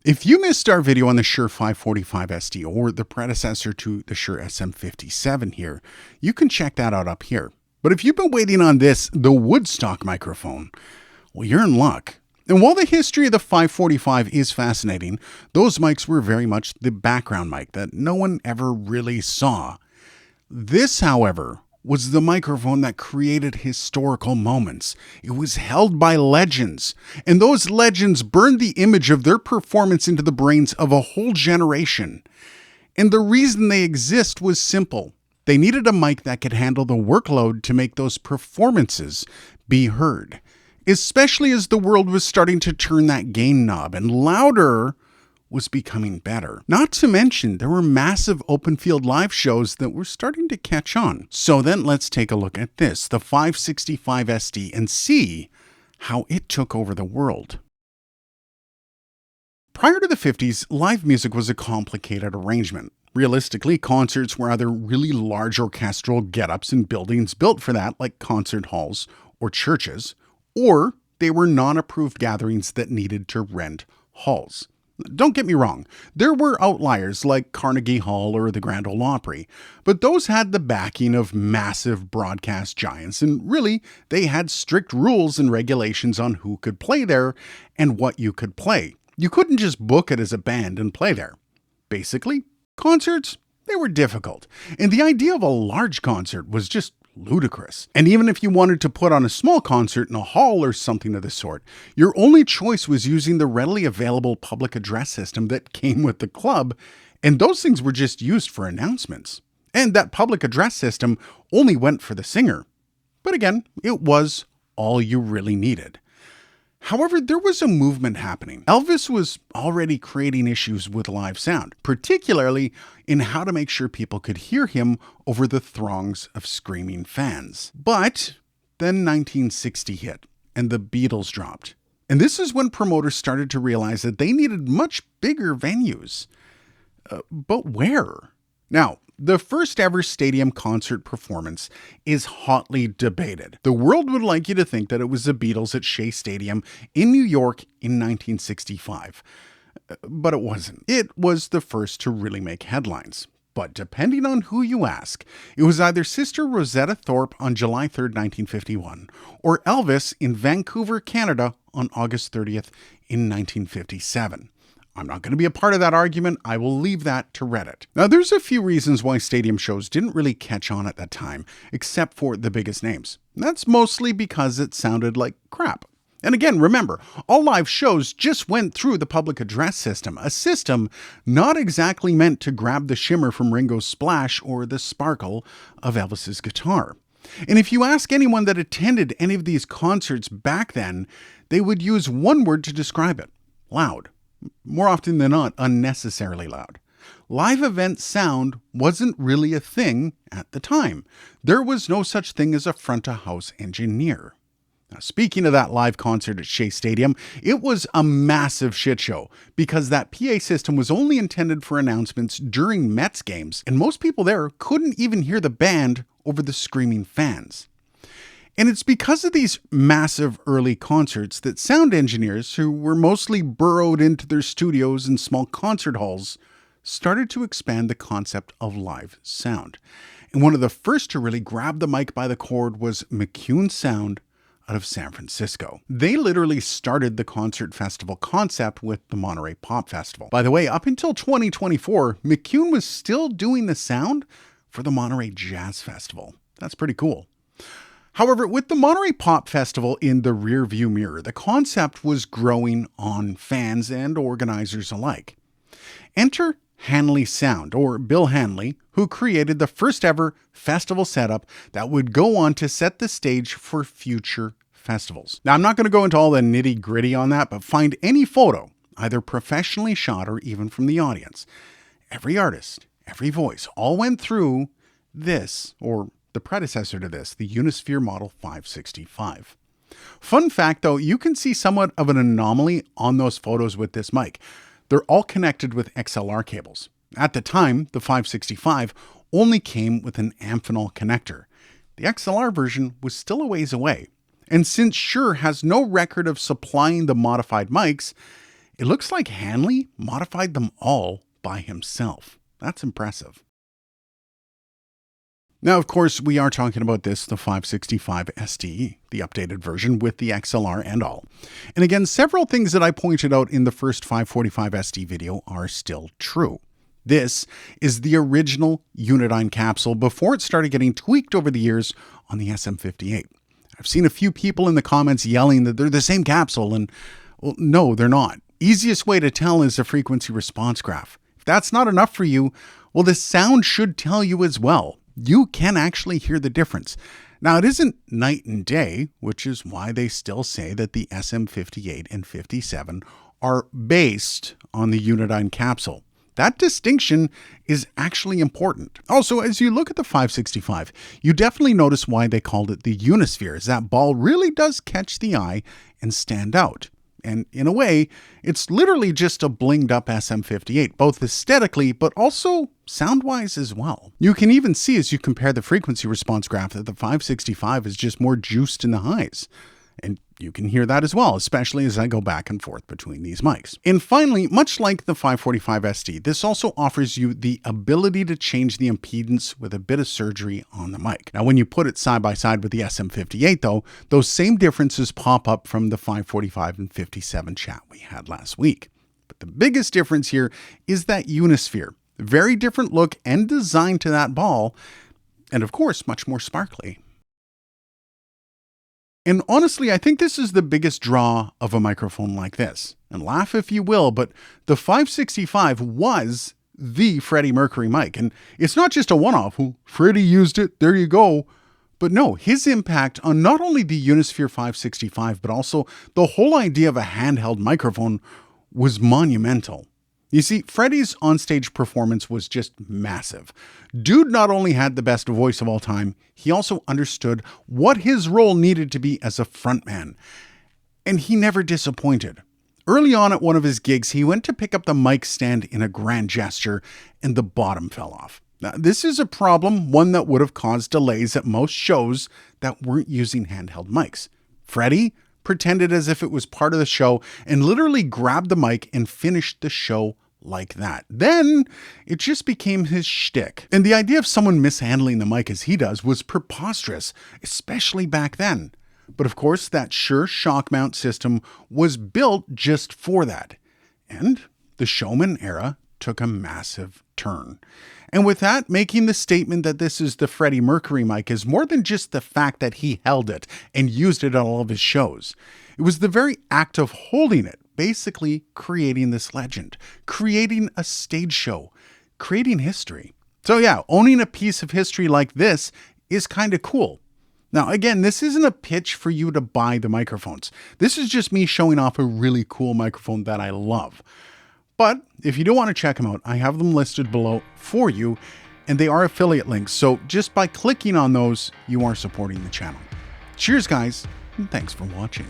If you missed our video on the Shure 545 SD or the predecessor to the Shure SM57 here, you can check that out up here. But if you've been waiting on this, the Woodstock microphone, well, you're in luck. And while the history of the 545 is fascinating, those mics were very much the background mic that no one ever really saw. This, however, was the microphone that created historical moments. It was held by legends, and those legends burned the image of their performance into the brains of a whole generation. And the reason they exist was simple. They needed a mic that could handle the workload to make those performances be heard, especially as the world was starting to turn that gain knob and louder was becoming better. Not to mention, there were massive open field live shows that were starting to catch on. So then let's take a look at this, the 565 SD, and see how it took over the world. Prior to the 50s, live music was a complicated arrangement. Realistically, concerts were either really large orchestral get-ups in buildings built for that, like concert halls or churches, or they were non-approved gatherings that needed to rent halls. Don't get me wrong, there were outliers like Carnegie Hall or the Grand Ole Opry, but those had the backing of massive broadcast giants, and really, they had strict rules and regulations on who could play there and what you could play. You couldn't just book it as a band and play there. Basically, concerts, they were difficult, and the idea of a large concert was just ludicrous. And even if you wanted to put on a small concert in a hall or something of the sort, your only choice was using the readily available public address system that came with the club, and those things were just used for announcements. And that public address system only went for the singer. But again, it was all you really needed. However, there was a movement happening. Elvis was already creating issues with live sound, particularly in how to make sure people could hear him over the throngs of screaming fans. But then 1960 hit, and the Beatles dropped. And this is when promoters started to realize that they needed much bigger venues. But where? Now, the first ever stadium concert performance is hotly debated. The world would like you to think that it was the Beatles at Shea Stadium in New York in 1965. But it wasn't. It was the first to really make headlines. But depending on who you ask, it was either Sister Rosetta Tharpe on July 3rd, 1951, or Elvis in Vancouver, Canada on August 30th in 1957. I'm not going to be a part of that argument. I will leave that to Reddit. Now, there's a few reasons why stadium shows didn't really catch on at that time, except for the biggest names. That's mostly because it sounded like crap. And again, remember, all live shows just went through the public address system, a system not exactly meant to grab the shimmer from Ringo's splash or the sparkle of Elvis's guitar. And if you ask anyone that attended any of these concerts back then, they would use one word to describe it: loud. More often than not, unnecessarily loud. Live event sound wasn't really a thing at the time. There was no such thing as a front-of-house engineer. Now, speaking of that live concert at Shea Stadium, it was a massive shit show because that PA system was only intended for announcements during Mets games, and most people there couldn't even hear the band over the screaming fans. And it's because of these massive early concerts that sound engineers, who were mostly burrowed into their studios and small concert halls, started to expand the concept of live sound. And one of the first to really grab the mic by the cord was McCune Sound out of San Francisco. They literally started the concert festival concept with the Monterey Pop Festival. By the way, up until 2024, McCune was still doing the sound for the Monterey Jazz Festival. That's pretty cool. However, with the Monterey Pop Festival in the rearview mirror, the concept was growing on fans and organizers alike. Enter Hanley Sound, or Bill Hanley, who created the first ever festival setup that would go on to set the stage for future festivals. Now, I'm not going to go into all the nitty-gritty on that, but find any photo, either professionally shot or even from the audience. Every artist, every voice, all went through this, or the predecessor to this, the Unisphere Model 565. Fun fact though, you can see somewhat of an anomaly on those photos with this mic. They're all connected with XLR cables. At the time, the 565 only came with an Amphenol connector. The XLR version was still a ways away. And since Shure has no record of supplying the modified mics, It looks like Hanley modified them all by himself. That's impressive. Now, of course, we are talking about the 565 SD, the updated version with the XLR and all. And again, several things that I pointed out in the first 545 SD video are still true. This is the original Unidyne capsule before it started getting tweaked over the years on the SM58. I've seen a few people in the comments yelling that they're the same capsule, and well, no, they're not. Easiest way to tell is the frequency response graph. If that's not enough for you, well, the sound should tell you as well. You can actually hear the difference. Now, it isn't night and day, which is why they still say that the SM58 and 57 are based on the Unidyne capsule. That distinction is actually important. Also, as you look at the 565, you definitely notice why they called it the Unisphere, as that ball really does catch the eye and stand out. And in a way, it's literally just a blinged up SM58, both aesthetically, but also sound-wise as well. You can even see as you compare the frequency response graph that the 565 is just more juiced in the highs. And you can hear that as well, especially as I go back and forth between these mics. And finally, much like the 545 SD, this also offers you the ability to change the impedance with a bit of surgery on the mic. Now, when you put it side by side with the SM58 though, those same differences pop up from the 545 and 57 chat we had last week. But the biggest difference here is that Unisphere. Very different look and design to that ball, and of course, much more sparkly. And honestly, I think this is the biggest draw of a microphone like this. And laugh if you will, but the 565 was the Freddie Mercury mic. And it's not just a one-off, Freddie used it, there you go. But no, his impact on not only the Unisphere 565, but also the whole idea of a handheld microphone was monumental. You see, Freddie's onstage performance was just massive. Dude not only had the best voice of all time, he also understood what his role needed to be as a frontman. And he never disappointed. Early on at one of his gigs, he went to pick up the mic stand in a grand gesture, and the bottom fell off. Now, this is a problem, one that would have caused delays at most shows that weren't using handheld mics. Freddie pretended as if it was part of the show and literally grabbed the mic and finished the show like that. Then it just became his shtick. And the idea of someone mishandling the mic as he does was preposterous, especially back then. But of course, that Shure shock mount system was built just for that. And the Showman era took a massive turn. And with that, making the statement that this is the Freddie Mercury mic is more than just the fact that he held it and used it at all of his shows. It was the very act of holding it, basically creating this legend, creating a stage show, creating history. So yeah, owning a piece of history like this is kind of cool. Now, again, this isn't a pitch for you to buy the microphones. This is just me showing off a really cool microphone that I love. But if you do want to check them out, I have them listed below for you, and they are affiliate links. So just by clicking on those, you are supporting the channel. Cheers, guys, and thanks for watching.